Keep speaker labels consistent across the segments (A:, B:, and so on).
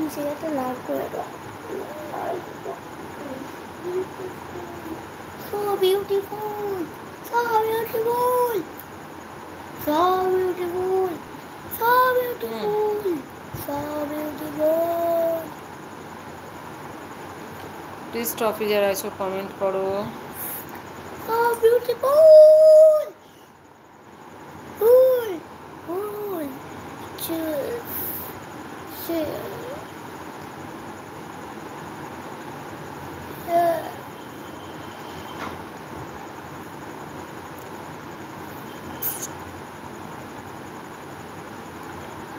A: নিচে একটা লাল করে দাও। So beautiful, so beautiful, so beautiful, so beautiful, so beautiful.
B: Please টপে যারা আছো কমেন্ট করো।
A: So beautiful, cool, cool, chill, chill. Yeah.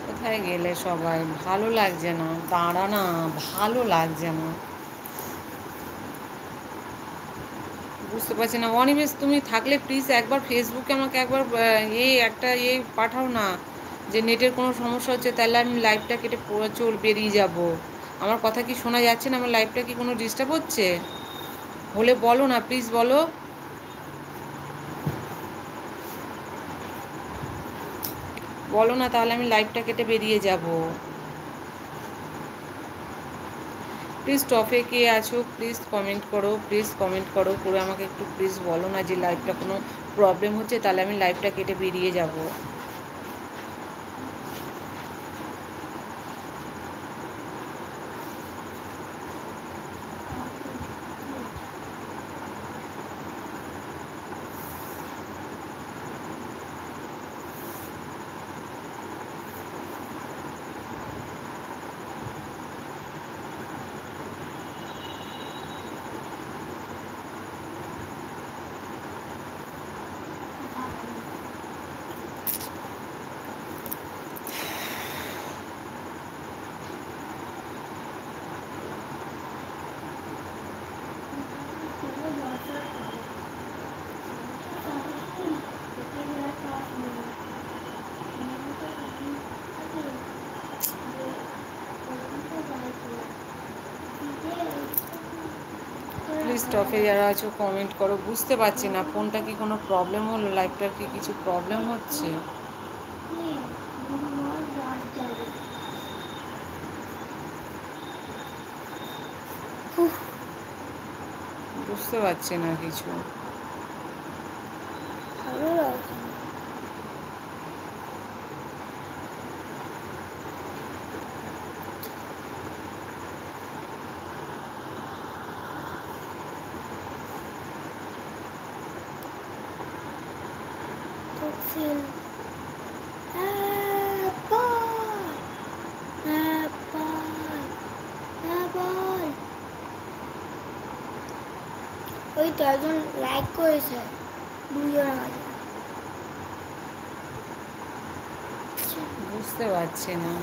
B: কোথায় গেলে সবাই? ভালো লাগছে না, দাঁড়া না, ভালো লাগছে না, বুঝতে পারছি না। অনিমেষ তুমি থাকলে প্লিজ একবার ফেসবুকে আমাকে একবার একটা পাঠাও না, যে নেটের কোনো সমস্যা হচ্ছে, তাহলে আমি লাইভটা কেটে বেরিয়ে যাব। আমার কথা কি শোনা যাচ্ছে না? আমার লাইভটা কি কোনো ডিস্টার্ব হচ্ছে? হলে বলো না, প্লিজ বলো। বলো না, তাহলে আমি লাইভটা কেটে বেরিয়ে যাব। প্লিজ টপে কে আছো প্লিজ কমেন্ট করো, প্লিজ কমেন্ট করো করে আমাকে একটু প্লিজ বলো না যে লাইভটা কোনো প্রবলেম হচ্ছে, তাহলে আমি লাইভটা কেটে বেরিয়ে যাব। প্লিজ টপে যারা আছো কমেন্ট করো। বুঝতে পারছি না ফোনটা কি কোনো প্রবলেম হলো, লাইভটার কি কিছু প্রবলেম হচ্ছে? বুঝতে পারছি না কিছু।
A: ভালো লাগছে না। Toxin. Apple. Apple. Apple. ওই তো একজন লাইক করেছে, দুজন আছে।
B: বুঝতে পারছি না।